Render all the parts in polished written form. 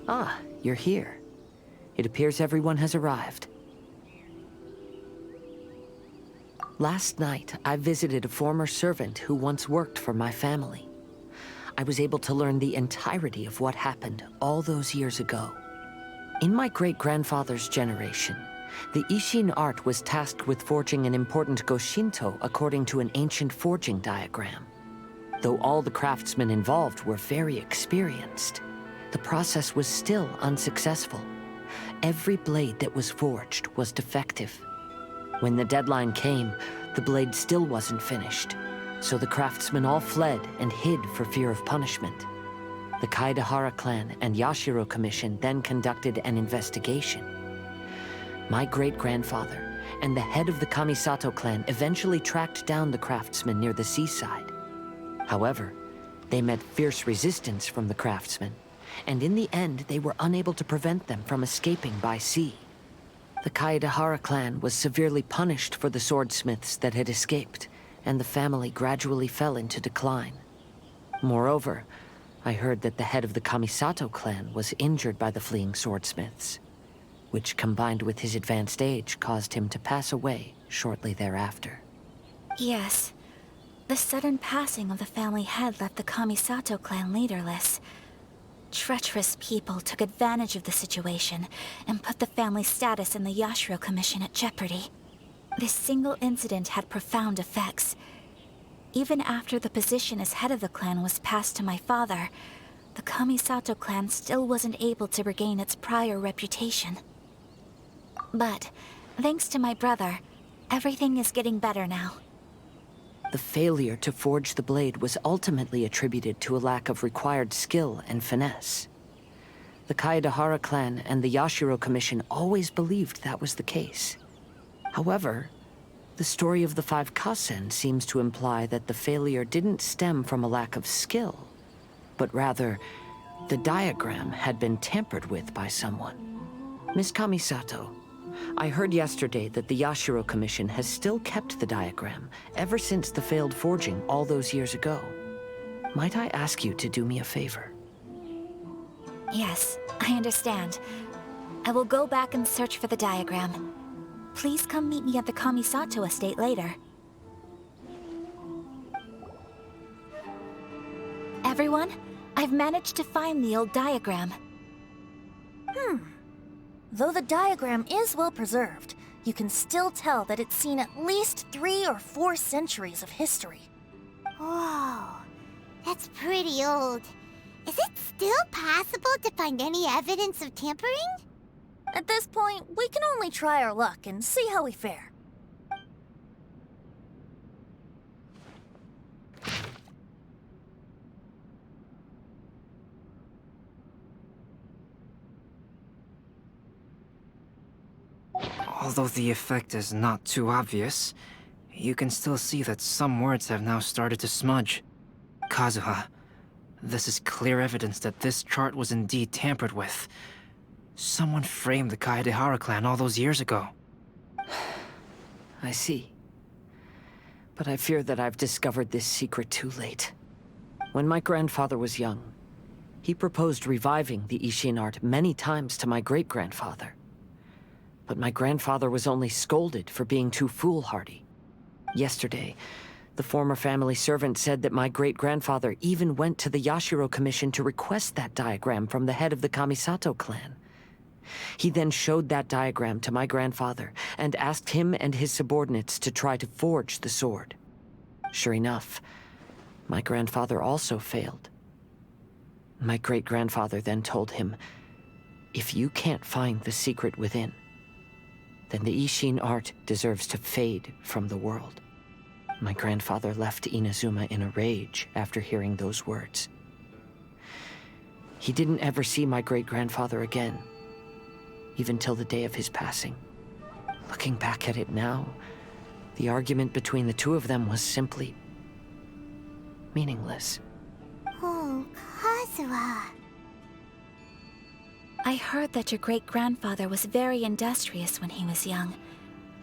Ah, you're here. It appears everyone has arrived. Last night, I visited a former servant who once worked for my family. I was able to learn the entirety of what happened all those years ago. In my great-grandfather's generation, the Ishin art was tasked with forging an important Goshinto according to an ancient forging diagram. Though all the craftsmen involved were very experienced, the process was still unsuccessful. Every blade that was forged was defective. When the deadline came, the blade still wasn't finished, so the craftsmen all fled and hid for fear of punishment. The Kaedahara clan and Yashiro Commission then conducted an investigation. My great-grandfather and the head of the Kamisato clan eventually tracked down the craftsmen near the seaside. However, they met fierce resistance from the craftsmen, and in the end they were unable to prevent them from escaping by sea. The Kaedahara clan was severely punished for the swordsmiths that had escaped, and the family gradually fell into decline. Moreover, I heard that the head of the Kamisato clan was injured by the fleeing swordsmiths, which combined with his advanced age caused him to pass away shortly thereafter. Yes. The sudden passing of the family head left the Kamisato clan leaderless. Treacherous people took advantage of the situation and put the family's status in the Yashiro Commission at jeopardy. This single incident had profound effects. Even after the position as head of the clan was passed to my father, the Kamisato clan still wasn't able to regain its prior reputation. But, thanks to my brother, everything is getting better now. The failure to forge the blade was ultimately attributed to a lack of required skill and finesse. The Kaedahara clan and the Yashiro Commission always believed that was the case. However, the story of the 5 Kasen seems to imply that the failure didn't stem from a lack of skill, but rather, the diagram had been tampered with by someone. Miss Kamisato, I heard yesterday that the Yashiro Commission has still kept the diagram ever since the failed forging all those years ago. Might I ask you to do me a favor? Yes, I understand. I will go back and search for the diagram. Please come meet me at the Kamisato estate later. Everyone, I've managed to find the old diagram. Though the diagram is well preserved, you can still tell that it's seen at least 3 or 4 centuries of history. Whoa, that's pretty old. Is it still possible to find any evidence of tampering? At this point, we can only try our luck and see how we fare. Although the effect is not too obvious, you can still see that some words have now started to smudge. Kazuha, this is clear evidence that this chart was indeed tampered with. Someone framed the Kaedahara clan all those years ago. I see. But I fear that I've discovered this secret too late. When my grandfather was young, he proposed reviving the Ishin art many times to my great-grandfather. But my grandfather was only scolded for being too foolhardy. Yesterday, the former family servant said that my great-grandfather even went to the Yashiro Commission to request that diagram from the head of the Kamisato clan. He then showed that diagram to my grandfather and asked him and his subordinates to try to forge the sword. Sure enough, my grandfather also failed. My great-grandfather then told him, "If you can't find the secret within, then the Ishin art deserves to fade from the world." My grandfather left Inazuma in a rage after hearing those words. He didn't ever see my great-grandfather again, even till the day of his passing. Looking back at it now, the argument between the two of them was simply meaningless. Oh, Kazuha. I heard that your great-grandfather was very industrious when he was young,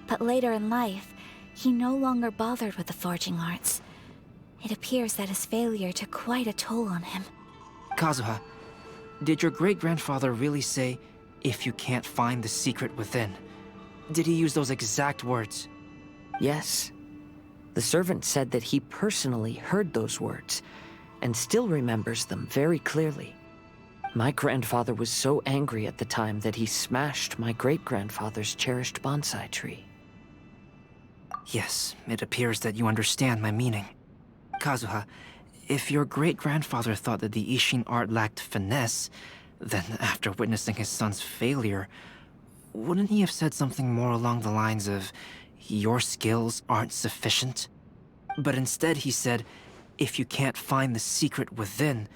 but later in life, he no longer bothered with the forging arts. It appears that his failure took quite a toll on him. Kazuha, did your great-grandfather really say, "If you can't find the secret within"? Did he use those exact words? Yes. The servant said that he personally heard those words, and still remembers them very clearly. My grandfather was so angry at the time that he smashed my great-grandfather's cherished bonsai tree. Yes, it appears that you understand my meaning. Kazuha, if your great-grandfather thought that the Ishin art lacked finesse, then after witnessing his son's failure, wouldn't he have said something more along the lines of, "Your skills aren't sufficient"? But instead he said, "If you can't find the secret within."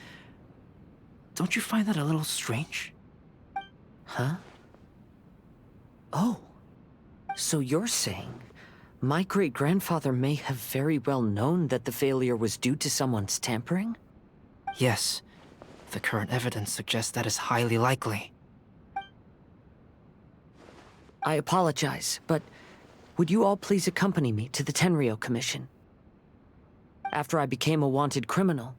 Don't you find that a little strange? Huh? Oh. So you're saying my great-grandfather may have very well known that the failure was due to someone's tampering? Yes. The current evidence suggests that is highly likely. I apologize, but would you all please accompany me to the Tenryou Commission? After I became a wanted criminal,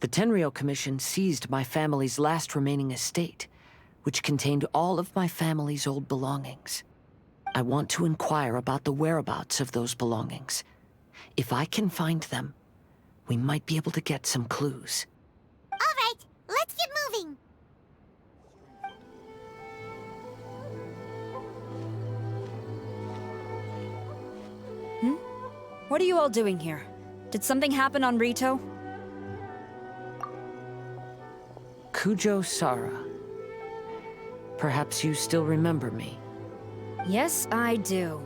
the Tenryou Commission seized my family's last remaining estate, which contained all of my family's old belongings. I want to inquire about the whereabouts of those belongings. If I can find them, we might be able to get some clues. All right, let's get moving. What are you all doing here? Did something happen on Rito? Kujo Sara. Perhaps you still remember me. Yes, I do.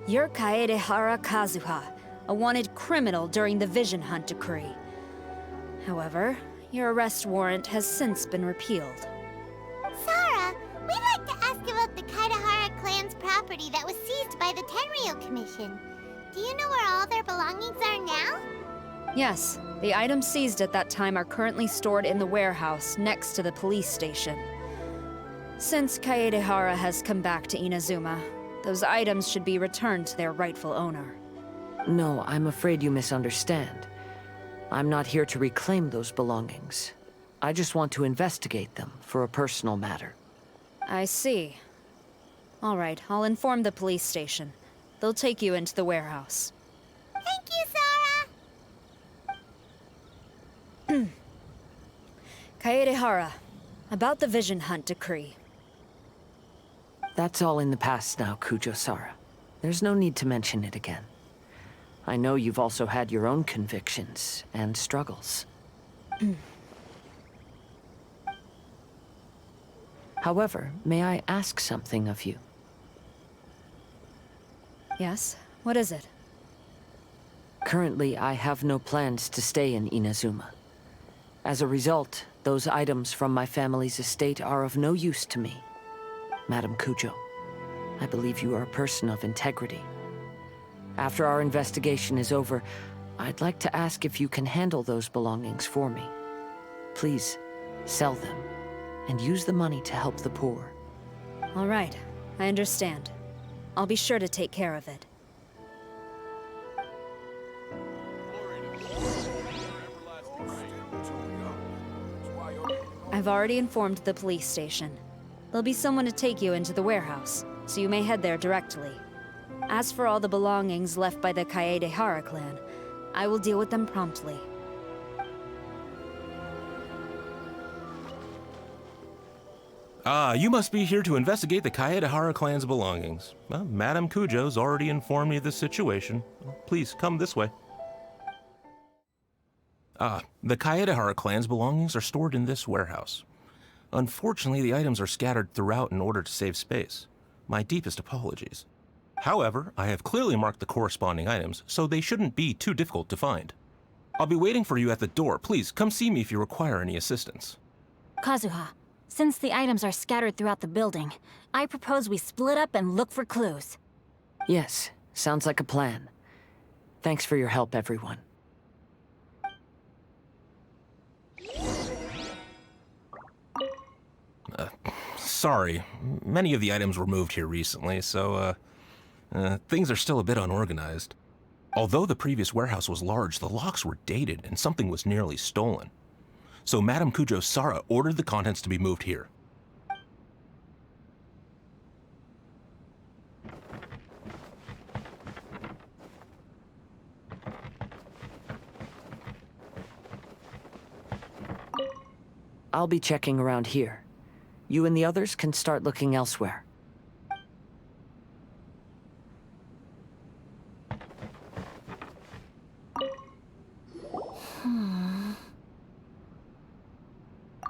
You're Kaedehara Kazuha, a wanted criminal during the Vision Hunt decree. However, your arrest warrant has since been repealed. Sarah, we'd like to ask about the Kaedehara clan's property that was seized by the Tenryou Commission. Do you know where all their belongings are now? Yes, the items seized at that time are currently stored in the warehouse next to the police station. Since Kaedehara has come back to Inazuma, those items should be returned to their rightful owner. No, I'm afraid you misunderstand. I'm not here to reclaim those belongings. I just want to investigate them for a personal matter. I see. All right, I'll inform the police station. They'll take you into the warehouse. Thank you, Sarah! Kaedehara, about the Vision Hunt decree. That's all in the past now, Kujo-Sara. There's no need to mention it again. I know you've also had your own convictions and struggles. However, may I ask something of you? Yes? What is it? Currently, I have no plans to stay in Inazuma. As a result, those items from my family's estate are of no use to me. Madam Kujo, I believe you are a person of integrity. After our investigation is over, I'd like to ask if you can handle those belongings for me. Please, sell them, and use the money to help the poor. All right, I understand. I'll be sure to take care of it. I've already informed the police station. There'll be someone to take you into the warehouse, so you may head there directly. As for all the belongings left by the Kaedehara clan, I will deal with them promptly. You must be here to investigate the Kaedehara clan's belongings. Well, Madame Kujo's already informed me of the situation. Please, come this way. The Kaedehara clan's belongings are stored in this warehouse. Unfortunately, the items are scattered throughout in order to save space. My deepest apologies. However, I have clearly marked the corresponding items, so they shouldn't be too difficult to find. I'll be waiting for you at the door. Please, come see me if you require any assistance. Kazuha, since the items are scattered throughout the building, I propose we split up and look for clues. Yes, sounds like a plan. Thanks for your help, everyone. Sorry, many of the items were moved here recently, so, things are still a bit unorganized. Although the previous warehouse was large, the locks were dated and something was nearly stolen. so Madame Kujo Sara ordered the contents to be moved here. I'll be checking around here. You and the others can start looking elsewhere.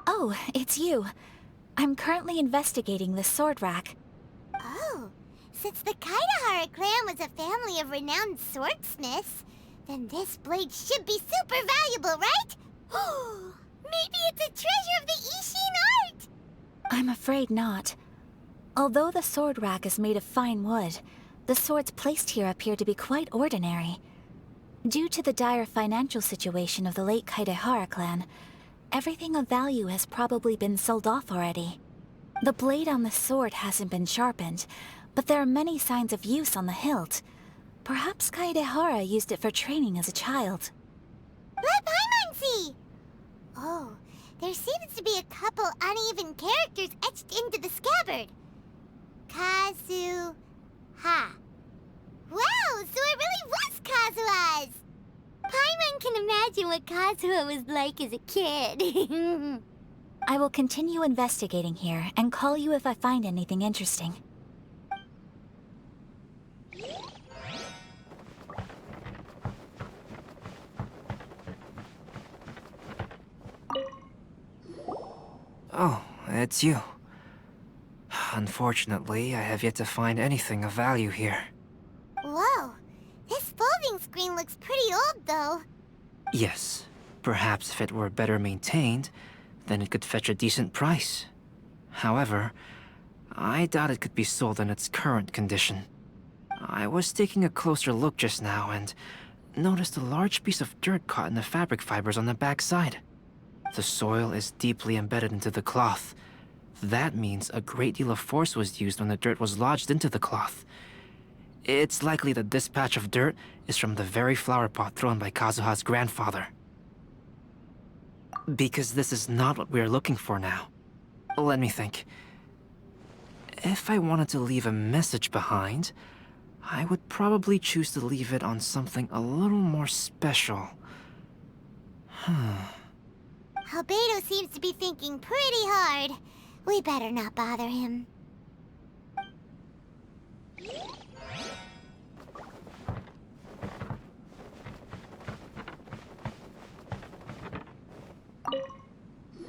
Oh, it's you. I'm currently investigating the sword rack. Oh, since the Kaidahara clan was a family of renowned swordsmiths, then this blade should be super valuable, right? Maybe it's a treasure of the Ishin art! I'm afraid not. Although the sword rack is made of fine wood, the swords placed here appear to be quite ordinary. Due to the dire financial situation of the late Kaidahara clan, everything of value has probably been sold off already. The blade on the sword hasn't been sharpened, but there are many signs of use on the hilt. Perhaps Kaidahara used it for training as a child. Let Paimon see! Oh, there seems to be a couple uneven characters etched into the scabbard. Kazue Ha. Wow, so it really was Kazuha's! Paimon can imagine what Kazuha was like as a kid. I will continue investigating here and call you if I find anything interesting. Oh, it's you. Unfortunately, I have yet to find anything of value here. Whoa, this folding screen looks pretty old, though. Yes, perhaps if it were better maintained, then it could fetch a decent price. However, I doubt it could be sold in its current condition. I was taking a closer look just now and noticed a large piece of dirt caught in the fabric fibers on the back side. The soil is deeply embedded into the cloth. That means a great deal of force was used when the dirt was lodged into the cloth. It's likely that this patch of dirt is from the very flower pot thrown by Kazuha's grandfather. Because this is not what we are looking for now. Let me think. If I wanted to leave a message behind, I would probably choose to leave it on something a little more special. Albedo seems to be thinking pretty hard. We better not bother him.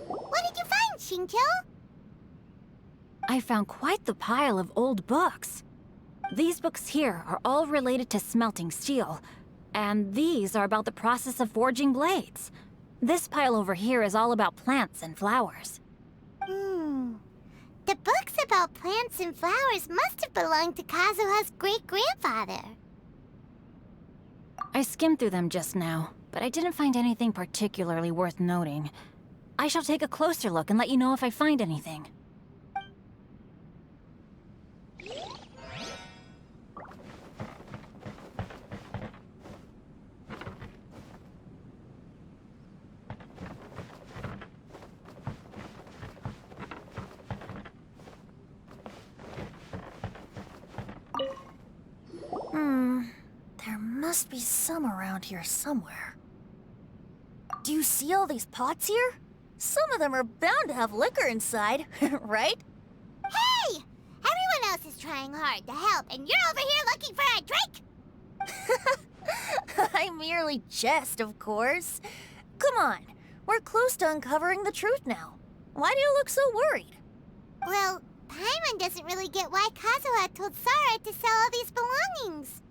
What did you find, Shinjo? I found quite the pile of old books. These books here are all related to smelting steel, and these are about the process of forging blades. This pile over here is all about plants and flowers. The books about plants and flowers must have belonged to Kazuha's great-grandfather. I skimmed through them just now, but I didn't find anything particularly worth noting. I shall take a closer look and let you know if I find anything. There must be some around here somewhere. Do you see all these pots here? Some of them are bound to have liquor inside, right? Hey! Everyone else is trying hard to help, and you're over here looking for a drink? I merely jest, of course. Come on, we're close to uncovering the truth now. Why do you look so worried? Well, Paimon doesn't really get why Kazuha told Sara to sell all these belongings.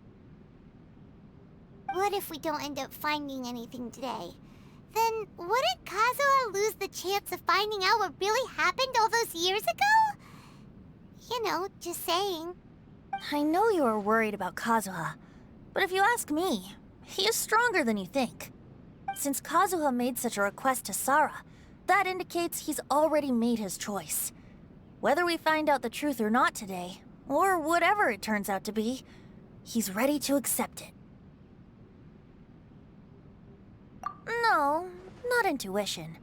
What if we don't end up finding anything today? Then wouldn't Kazuha lose the chance of finding out what really happened all those years ago? You know, just saying. I know you are worried about Kazuha, but if you ask me, he is stronger than you think. Since Kazuha made such a request to Sara, that indicates he's already made his choice. Whether we find out the truth or not today, or whatever it turns out to be, he's ready to accept it. No, not intuition.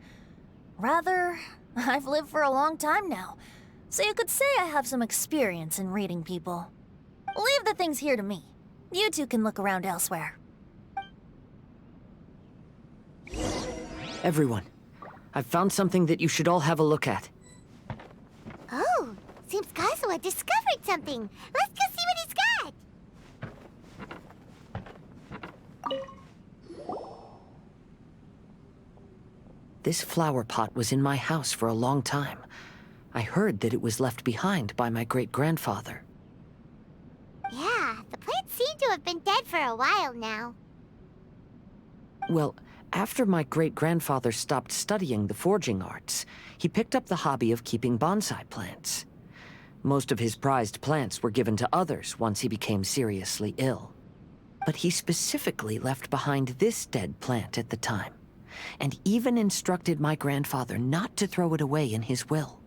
Rather, I've lived for a long time now, so you could say I have some experience in reading people. Leave the things here to me. You two can look around elsewhere. Everyone, I've found something that you should all have a look at. Oh, seems Kazuha discovered something. Let's go see what he's got. This flower pot was in my house for a long time. I heard that it was left behind by my great-grandfather. Yeah, the plants seem to have been dead for a while now. Well, after my great-grandfather stopped studying the forging arts, he picked up the hobby of keeping bonsai plants. Most of his prized plants were given to others once he became seriously ill. But he specifically left behind this dead plant at the time, and even instructed my grandfather not to throw it away in his will.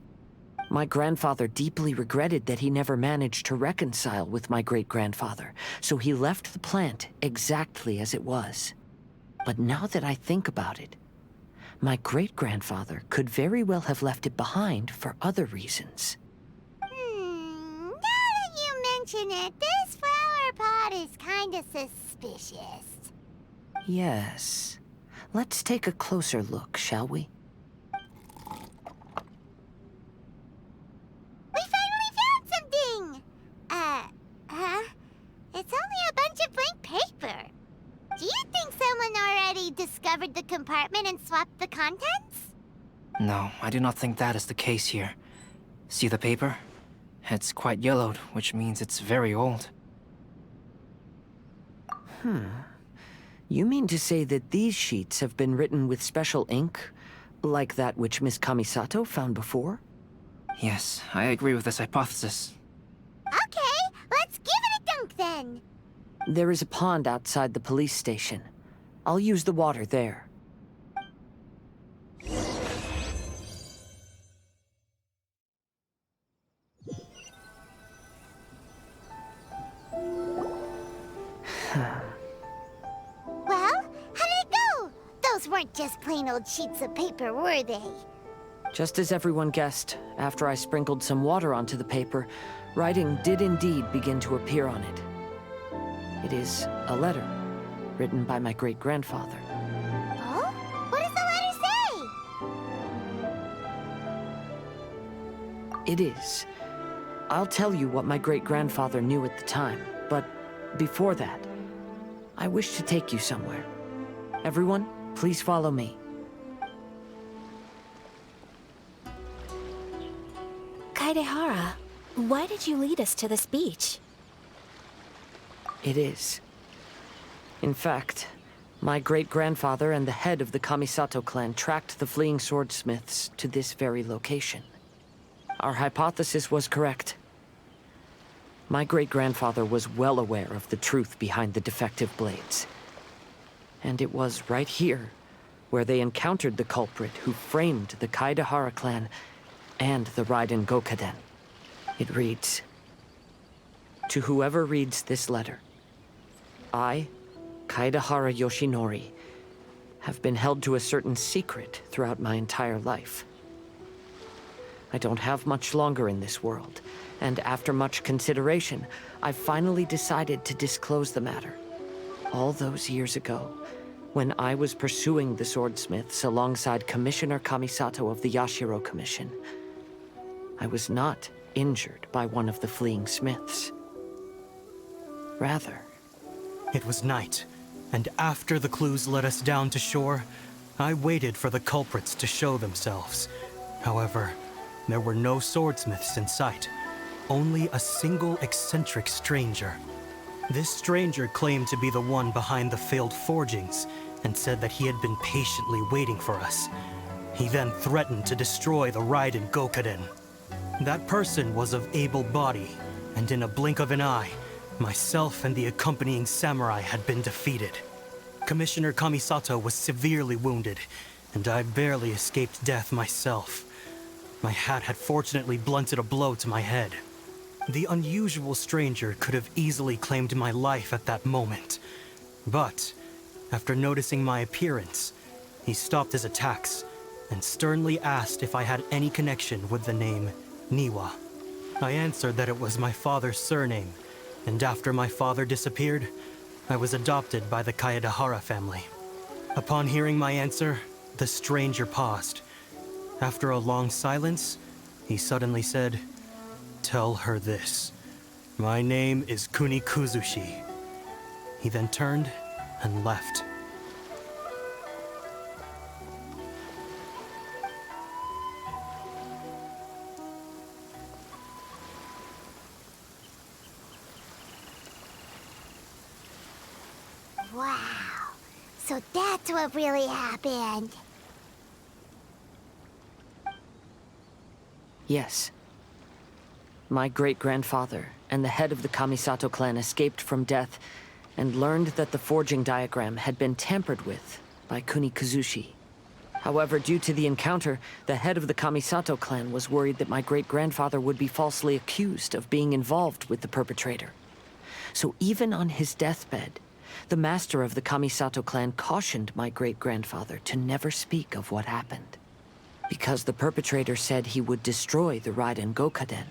My grandfather deeply regretted that he never managed to reconcile with my great-grandfather, so he left the plant exactly as it was. But now that I think about it, my great-grandfather could very well have left it behind for other reasons. Now that you mention it, this flower pot is kinda suspicious. Yes. Let's take a closer look, shall we? We finally found something! It's only a bunch of blank paper. Do you think someone already discovered the compartment and swapped the contents? No, I do not think that is the case here. See the paper? It's quite yellowed, which means it's very old. You mean to say that these sheets have been written with special ink, like that which Miss Kamisato found before? Yes, I agree with this hypothesis. Okay, let's give it a dunk then. There is a pond outside the police station. I'll use the water there. Well, how did it go? Those weren't just plain old sheets of paper, were they? Just as everyone guessed, after I sprinkled some water onto the paper, writing did indeed begin to appear on it. It is a letter, written by my great-grandfather. Oh? What does the letter say? It is. I'll tell you what my great-grandfather knew at the time, but before that, I wish to take you somewhere. Everyone, please follow me. Kaedehara, why did you lead us to this beach? It is. In fact, my great-grandfather and the head of the Kamisato clan tracked the fleeing swordsmiths to this very location. Our hypothesis was correct. My great-grandfather was well aware of the truth behind the defective blades. And it was right here where they encountered the culprit who framed the Kaedehara clan and the Raiden Gokaden. It reads, "To whoever reads this letter, I, Kaedehara Yoshinori, have been held to a certain secret throughout my entire life. I don't have much longer in this world, and after much consideration, I've finally decided to disclose the matter. All those years ago, when I was pursuing the swordsmiths alongside Commissioner Kamisato of the Yashiro Commission, I was not injured by one of the fleeing smiths. Rather, It was night, and after the clues led us down to shore, I waited for the culprits to show themselves. However, there were no swordsmiths in sight, only a single eccentric stranger. This stranger claimed to be the one behind the failed forgings, and said that he had been patiently waiting for us. He then threatened to destroy the Raiden Gokaden. That person was of able body, and in a blink of an eye, myself and the accompanying samurai had been defeated. Commissioner Kamisato was severely wounded, and I barely escaped death myself. My hat had fortunately blunted a blow to my head. The unusual stranger could have easily claimed my life at that moment. But, after noticing my appearance, he stopped his attacks and sternly asked if I had any connection with the name Niwa. I answered that it was my father's surname, and after my father disappeared, I was adopted by the Kaedahara family. Upon hearing my answer, the stranger paused. After a long silence, he suddenly said, "Tell her this. My name is Kunikuzushi." He then turned and left. Wow. So that's what really happened. Yes. My great-grandfather and the head of the Kamisato clan escaped from death and learned that the forging diagram had been tampered with by Kunikuzushi. However, due to the encounter, the head of the Kamisato clan was worried that my great-grandfather would be falsely accused of being involved with the perpetrator. So even on his deathbed, the master of the Kamisato clan cautioned my great-grandfather to never speak of what happened, because the perpetrator said he would destroy the Raiden Gokaden.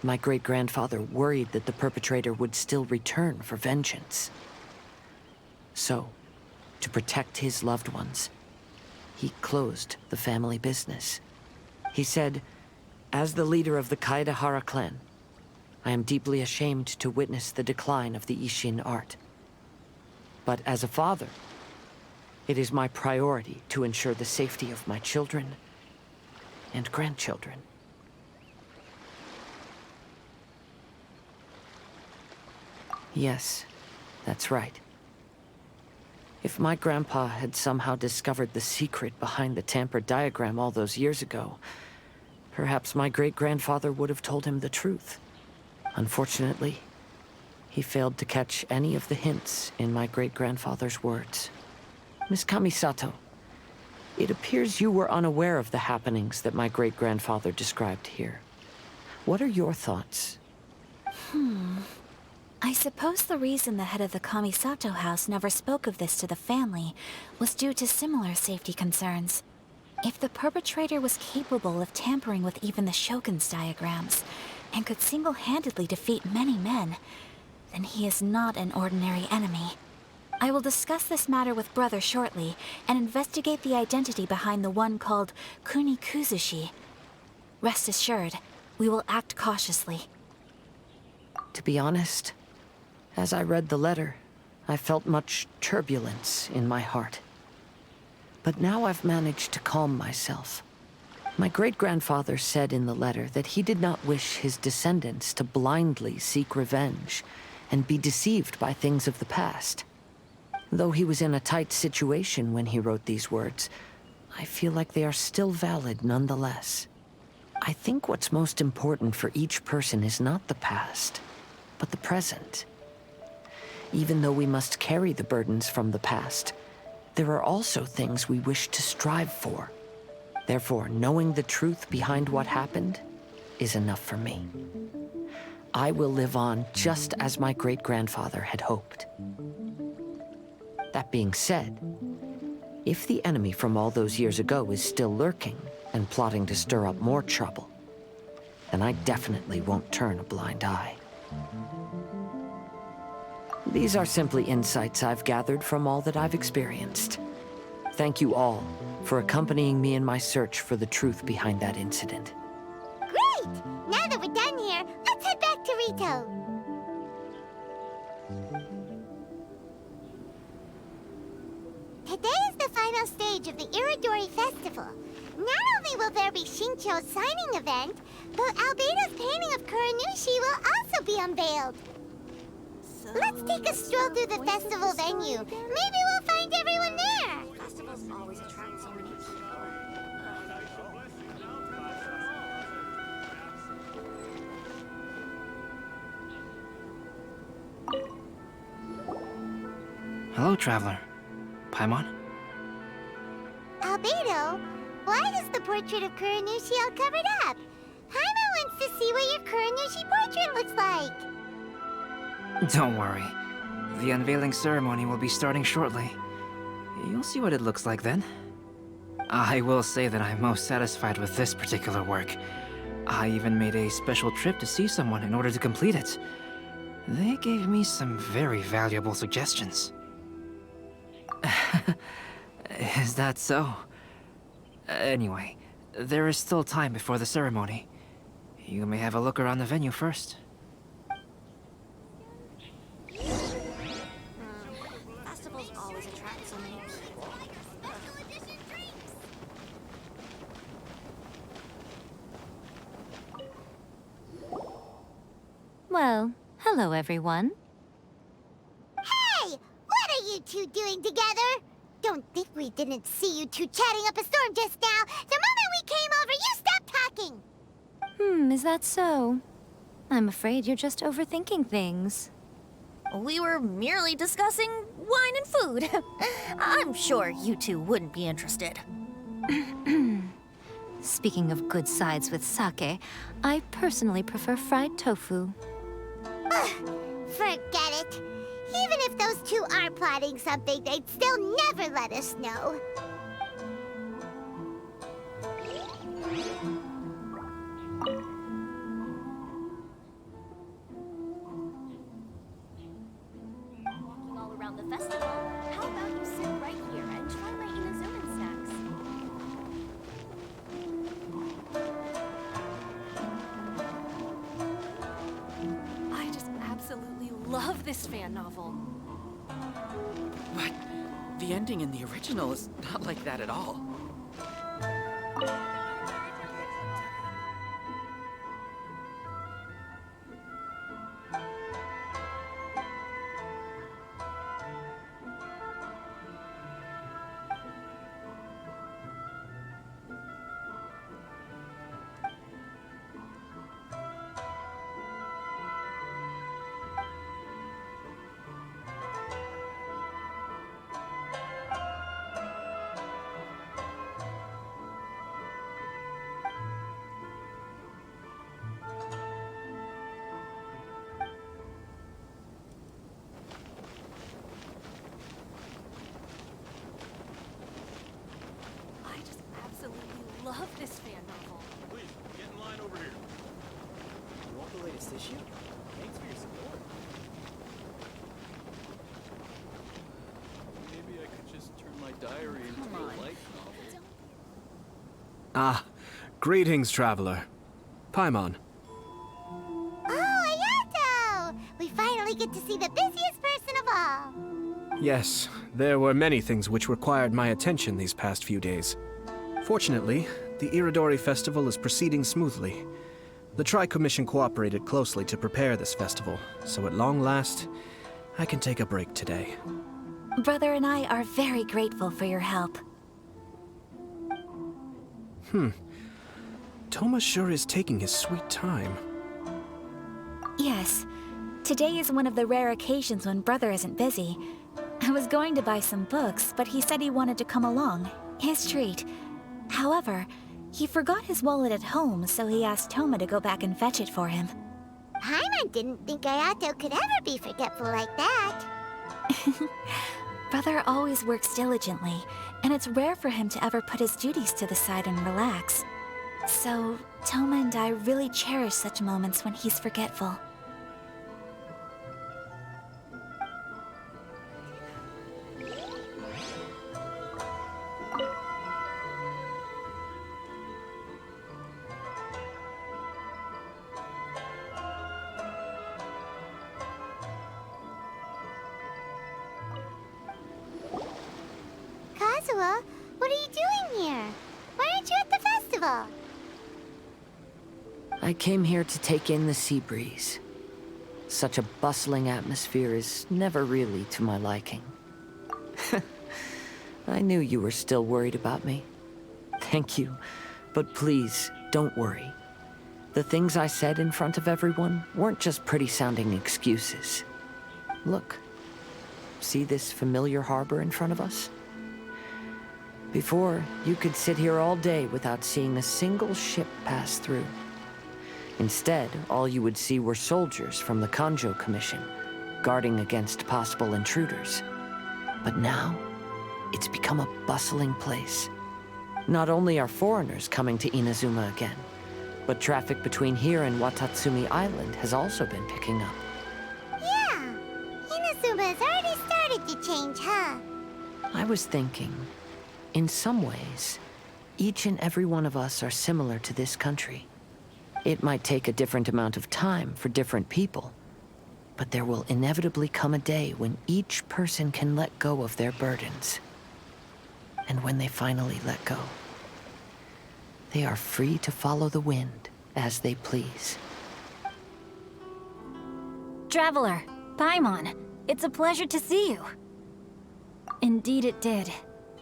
My great-grandfather worried that the perpetrator would still return for vengeance. So, to protect his loved ones, he closed the family business. He said, "As the leader of the Kaedahara clan, I am deeply ashamed to witness the decline of the Isshin art. But as a father, it is my priority to ensure the safety of my children and grandchildren." Yes, that's right. If my grandpa had somehow discovered the secret behind the tampered diagram all those years ago, perhaps my great-grandfather would have told him the truth. Unfortunately, he failed to catch any of the hints in my great-grandfather's words. Miss Kamisato, it appears you were unaware of the happenings that my great-grandfather described here. What are your thoughts? I suppose the reason the head of the Kamisato house never spoke of this to the family was due to similar safety concerns. If the perpetrator was capable of tampering with even the Shogun's diagrams, and could single-handedly defeat many men, then he is not an ordinary enemy. I will discuss this matter with Brother shortly, and investigate the identity behind the one called Kunikuzushi. Rest assured, we will act cautiously. To be honest, as I read the letter, I felt much turbulence in my heart. But now I've managed to calm myself. My great-grandfather said in the letter that he did not wish his descendants to blindly seek revenge and be deceived by things of the past. Though he was in a tight situation when he wrote these words, I feel like they are still valid nonetheless. I think what's most important for each person is not the past, but the present. Even though we must carry the burdens from the past, there are also things we wish to strive for. Therefore, knowing the truth behind what happened is enough for me. I will live on just as my great-grandfather had hoped. That being said, if the enemy from all those years ago is still lurking and plotting to stir up more trouble, then I definitely won't turn a blind eye. These are simply insights I've gathered from all that I've experienced. Thank you all for accompanying me in my search for the truth behind that incident. Great! Now that we're done here, let's head back to Rito. Today is the final stage of the Iridori Festival. Not only will there be Shincho's signing event, but Albedo's painting of Kuranushi will also be unveiled. Let's take a stroll through the festival venue. Maybe we'll find everyone there. Festivals always attract so many people. Hello, traveler. Paimon? Albedo, why is the portrait of Kuranushi all covered up? Paimon wants to see what your Kuranushi portrait looks like. Don't worry. The unveiling ceremony will be starting shortly. You'll see what it looks like then. I will say that I'm most satisfied with this particular work. I even made a special trip to see someone in order to complete it. They gave me some very valuable suggestions. Is that so? Anyway, there is still time before the ceremony. You may have a look around the venue first. Festivals always attract so many people. Well, hello everyone. Hey! What are you two doing together? Don't think we didn't see you two chatting up a storm just now. The moment we came over, you stopped talking. Is that so? I'm afraid you're just overthinking things. We were merely discussing wine and food. I'm sure you two wouldn't be interested. Speaking of good sides with sake, I personally prefer fried tofu. Forget it. Even if those two are plotting something, they'd still never let us know. Walking all around the festival. How about you sit right here and try my Inazuman snacks? I just absolutely love this fan novel. But the ending in the original is not like that at all. I just absolutely love this fan novel. Please, get in line over here. You want the latest issue? Thanks for your support. Maybe I could just turn my diary into a light novel. Ah, greetings, traveler. Paimon. Oh, Ayato! We finally get to see the busiest person of all. Yes, there were many things which required my attention these past few days. Fortunately, the Iridori Festival is proceeding smoothly. The Tri-Commission cooperated closely to prepare this festival, so at long last, I can take a break today. Brother and I are very grateful for your help. Toma sure is taking his sweet time. Yes, today is one of the rare occasions when Brother isn't busy. I was going to buy some books, but he said he wanted to come along. His treat. However, he forgot his wallet at home, so he asked Toma to go back and fetch it for him. Paimon didn't think Ayato could ever be forgetful like that. Brother always works diligently, and it's rare for him to ever put his duties to the side and relax. So, Toma and I really cherish such moments when he's forgetful. Kazuha, what are you doing here? Why aren't you at the festival? I came here to take in the sea breeze. Such a bustling atmosphere is never really to my liking. I knew you were still worried about me. Thank you, but please, don't worry. The things I said in front of everyone weren't just pretty-sounding excuses. Look, see this familiar harbor in front of us? Before, you could sit here all day without seeing a single ship pass through. Instead, all you would see were soldiers from the Kanjo Commission, guarding against possible intruders. But now, it's become a bustling place. Not only are foreigners coming to Inazuma again, but traffic between here and Watatsumi Island has also been picking up. Yeah, Inazuma's already started to change, huh? I was thinking, in some ways, each and every one of us are similar to this country. It might take a different amount of time for different people, but there will inevitably come a day when each person can let go of their burdens. And when they finally let go, they are free to follow the wind as they please. Traveler, Paimon, it's a pleasure to see you. Indeed it did.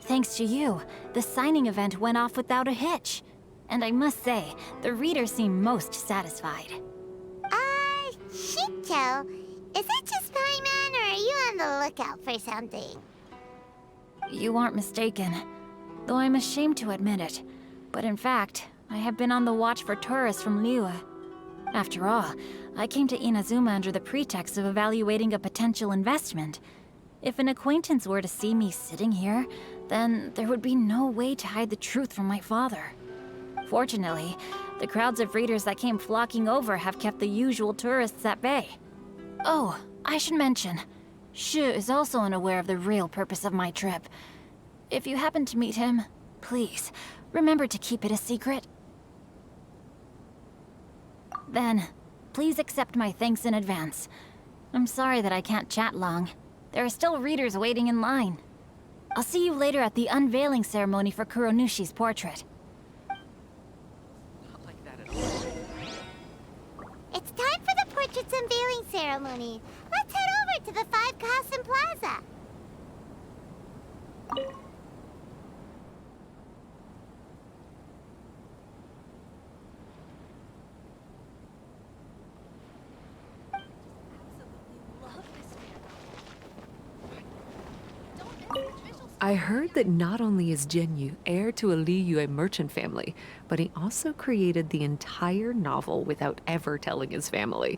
Thanks to you, the signing event went off without a hitch. And I must say, the readers seem most satisfied. Shincho, is it just Paimon, or are you on the lookout for something? You aren't mistaken, though I'm ashamed to admit it. But in fact, I have been on the watch for tourists from Liyue. After all, I came to Inazuma under the pretext of evaluating a potential investment. If an acquaintance were to see me sitting here, then there would be no way to hide the truth from my father. Fortunately, the crowds of readers that came flocking over have kept the usual tourists at bay. Oh, I should mention, Shu is also unaware of the real purpose of my trip. If you happen to meet him, please, remember to keep it a secret. Then, please accept my thanks in advance. I'm sorry that I can't chat long. There are still readers waiting in line. I'll see you later at the unveiling ceremony for Kuronushi's portrait. Not like that at all. It's time for the portrait's unveiling ceremony. Let's head over to the Five Kasen Plaza. I heard that not only is Genyu heir to a Liyue merchant family, but he also created the entire novel without ever telling his family.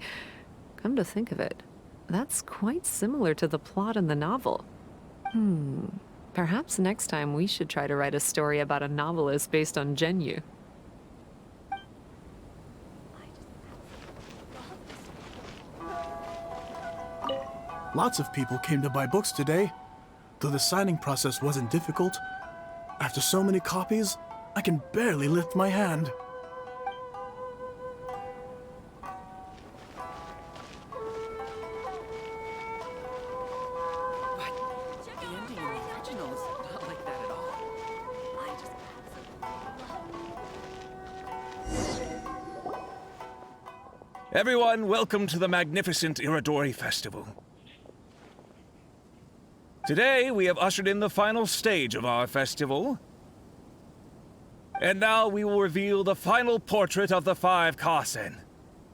Come to think of it, that's quite similar to the plot in the novel. Perhaps next time we should try to write a story about a novelist based on Genyu. Lots of people came to buy books today. Though the signing process wasn't difficult, after so many copies, I can barely lift my hand. But the ending in the original is not like that at all. Everyone, welcome to the magnificent Iridori Festival. Today, we have ushered in the final stage of our festival. And now we will reveal the final portrait of the Five Kasen,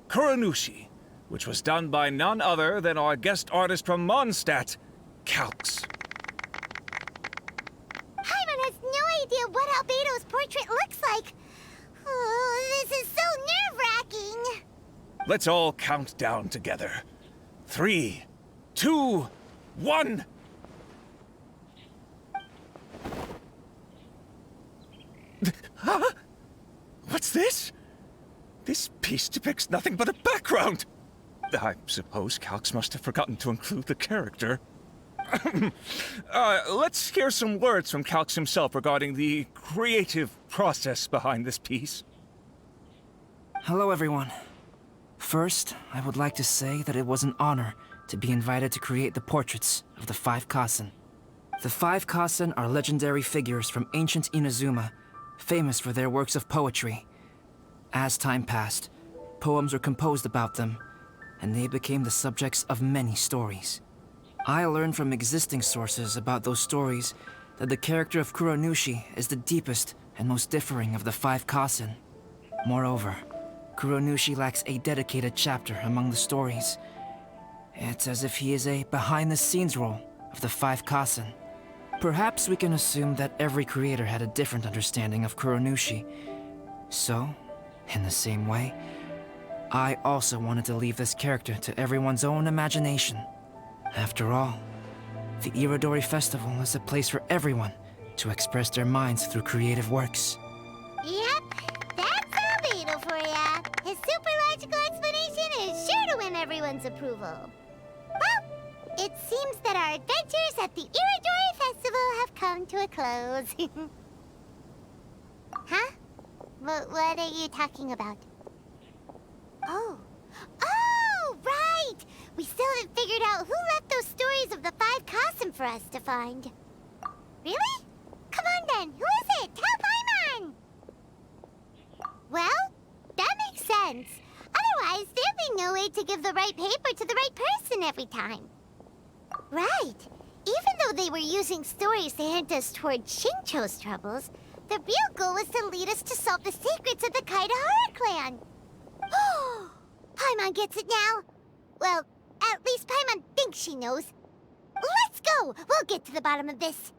Kuronushi, which was done by none other than our guest artist from Mondstadt, Calx. Paimon has no idea what Albedo's portrait looks like. Oh, this is so nerve-wracking. Let's all count down together. 3, 2, 1... Huh? What's this? This piece depicts nothing but a background. I suppose Calx must have forgotten to include the character. Let's hear some words from Calx himself regarding the creative process behind this piece. Hello, everyone. First, I would like to say that it was an honor to be invited to create the portraits of the Five Kasen. The Five Kasen are legendary figures from ancient Inazuma, famous for their works of poetry. As time passed, poems were composed about them, and they became the subjects of many stories. I learned from existing sources about those stories that the character of Kuronushi is the deepest and most differing of the Five Kasen. Moreover, Kuronushi lacks a dedicated chapter among the stories. It's as if he is a behind-the-scenes role of the Five Kasen. Perhaps we can assume that every creator had a different understanding of Kuronushi. So, in the same way, I also wanted to leave this character to everyone's own imagination. After all, the Iridori Festival is a place for everyone to express their minds through creative works. Yep, that's Albedo for ya. His super logical explanation is sure to win everyone's approval. Well, it seems that our adventures at the Iridori Festival have come to a close. Huh? What are you talking about? Oh, right! We still haven't figured out who left those stories of the 5 Kasim for us to find. Really? Come on then, who is it? Tell Paimon! Well, that makes sense. Otherwise, there'd be no way to give the right paper to the right person every time. Right. Even though they were using stories to hint us toward Shincho's troubles, the real goal was to lead us to solve the secrets of the Kaidahara clan. Paimon gets it now. Well, at least Paimon thinks she knows. Let's go! We'll get to the bottom of this.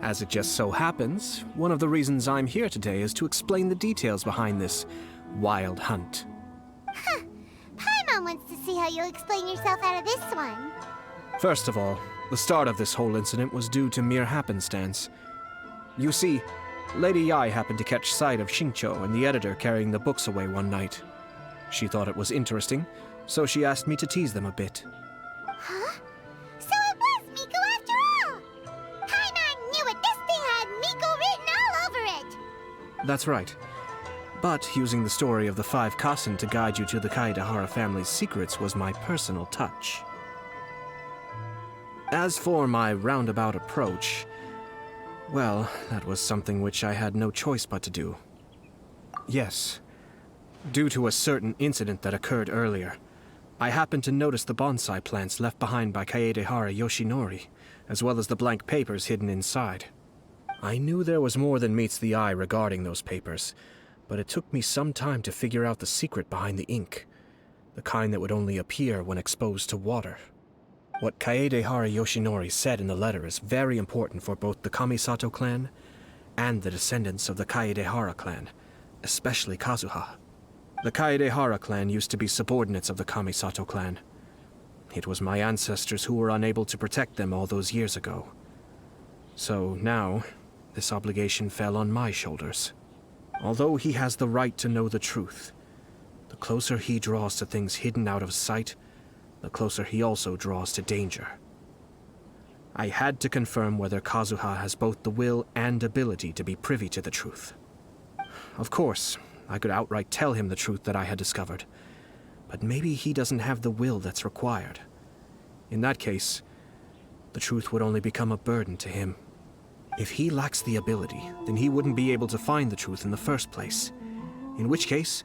As it just so happens, one of the reasons I'm here today is to explain the details behind this wild hunt. Huh. Paimon wants to see how you'll explain yourself out of this one. First of all, the start of this whole incident was due to mere happenstance. You see, Lady Yai happened to catch sight of Shincho and the editor carrying the books away one night. She thought it was interesting, so she asked me to tease them a bit. Huh? So it was Miko after all! Paimon knew it! This thing had Miko written all over it! That's right. But using the story of the 5 Kassen to guide you to the Kaidahara family's secrets was my personal touch. As for my roundabout approach, well, that was something which I had no choice but to do. Yes, due to a certain incident that occurred earlier, I happened to notice the bonsai plants left behind by Kaedehara Yoshinori, as well as the blank papers hidden inside. I knew there was more than meets the eye regarding those papers, but it took me some time to figure out the secret behind the ink, the kind that would only appear when exposed to water. What Kaedehara Yoshinori said in the letter is very important for both the Kamisato clan and the descendants of the Kaedehara clan, especially Kadzuha. The Kaedehara clan used to be subordinates of the Kamisato clan. It was my ancestors who were unable to protect them all those years ago. So now, this obligation fell on my shoulders. Although he has the right to know the truth, the closer he draws to things hidden out of sight, the closer he also draws to danger. I had to confirm whether Kadzuha has both the will and ability to be privy to the truth. Of course, I could outright tell him the truth that I had discovered, but maybe he doesn't have the will that's required. In that case, the truth would only become a burden to him. If he lacks the ability, then he wouldn't be able to find the truth in the first place, in which case,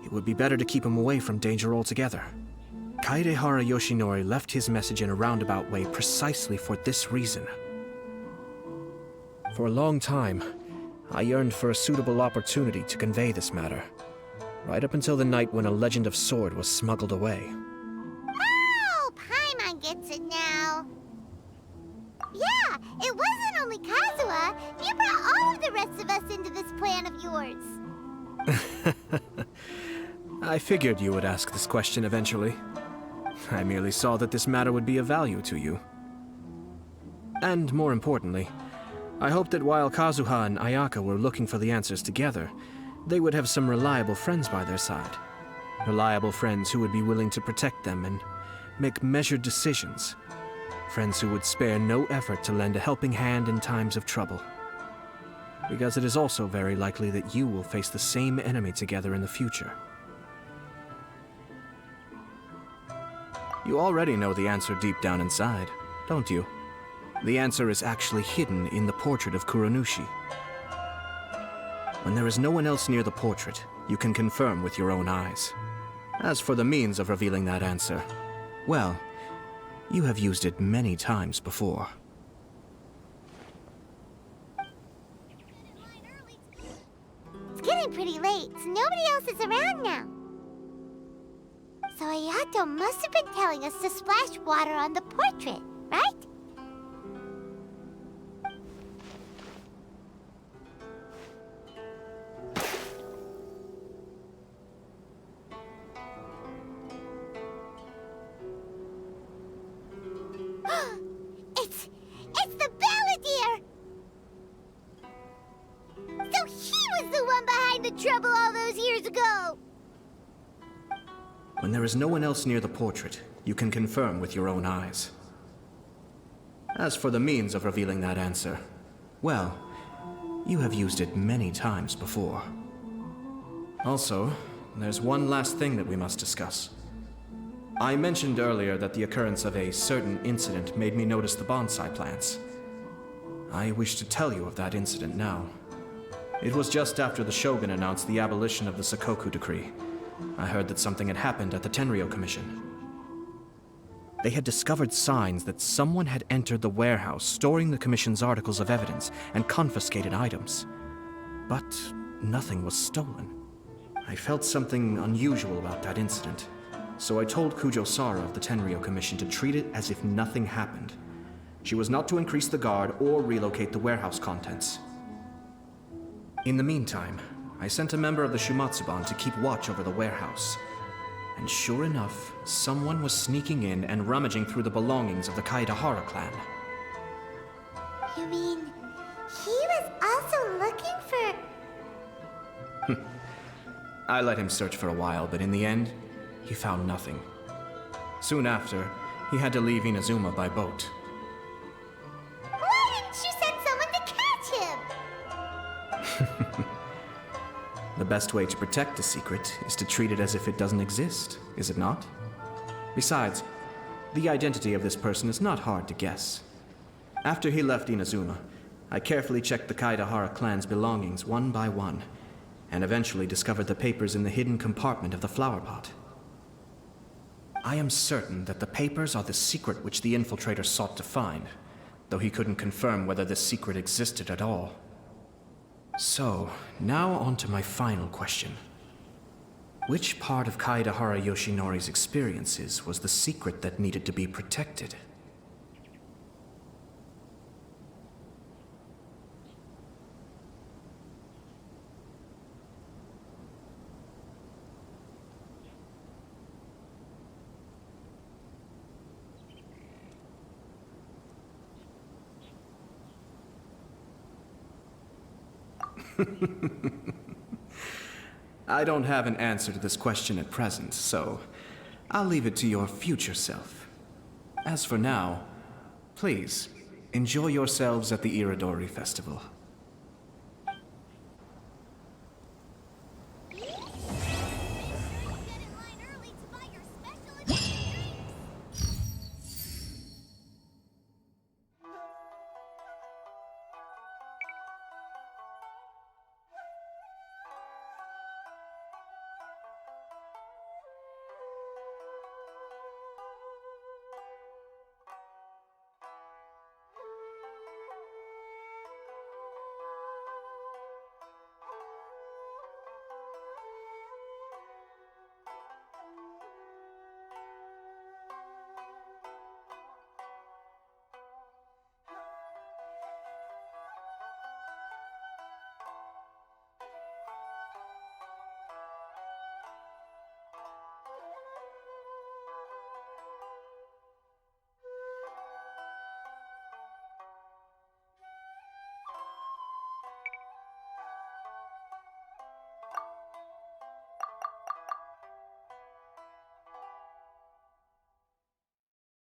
it would be better to keep him away from danger altogether. Kaedehara Yoshinori left his message in a roundabout way precisely for this reason. For a long time, I yearned for a suitable opportunity to convey this matter, right up until the night when a legend of sword was smuggled away. Oh, Paimon gets it now. Yeah, it wasn't only Kazuha. You brought all of the rest of us into this plan of yours. I figured you would ask this question eventually. I merely saw that this matter would be of value to you. And more importantly, I hoped that while Kadzuha and Ayaka were looking for the answers together, they would have some reliable friends by their side. Reliable friends who would be willing to protect them and make measured decisions. Friends who would spare no effort to lend a helping hand in times of trouble. Because it is also very likely that you will face the same enemy together in the future. You already know the answer deep down inside, don't you? The answer is actually hidden in the portrait of Kuronushi. When there is no one else near the portrait, you can confirm with your own eyes. As for the means of revealing that answer, well, you have used it many times before. It's getting pretty late, so nobody else is around now. So Ayato must have been telling us to splash water on the portrait, right? It's the Balladeer! So he was the one behind the trouble all those years ago! When there is no one else near the portrait, you can confirm with your own eyes. As for the means of revealing that answer, well, you have used it many times before. Also, there's one last thing that we must discuss. I mentioned earlier that the occurrence of a certain incident made me notice the bonsai plants. I wish to tell you of that incident now. It was just after the Shogun announced the abolition of the Sakoku Decree. I heard that something had happened at the Tenryou Commission. They had discovered signs that someone had entered the warehouse storing the Commission's articles of evidence and confiscated items. But nothing was stolen. I felt something unusual about that incident, so I told Kujo Sara of the Tenryou Commission to treat it as if nothing happened. She was not to increase the guard or relocate the warehouse contents. In the meantime, I sent a member of the Shumatsuban to keep watch over the warehouse. And sure enough, someone was sneaking in and rummaging through the belongings of the Kaedahara clan. You mean, he was also looking for... I let him search for a while, but in the end, he found nothing. Soon after, he had to leave Inazuma by boat. Why didn't you send someone to catch him? The best way to protect a secret is to treat it as if it doesn't exist, is it not? Besides, the identity of this person is not hard to guess. After he left Inazuma, I carefully checked the Kaedahara clan's belongings one by one, and eventually discovered the papers in the hidden compartment of the flower pot. I am certain that the papers are the secret which the infiltrator sought to find, though he couldn't confirm whether this secret existed at all. So, now on to my final question. Which part of Kaedahara Yoshinori's experiences was the secret that needed to be protected? I don't have an answer to this question at present, so I'll leave it to your future self. As for now, please, enjoy yourselves at the Iridori Festival.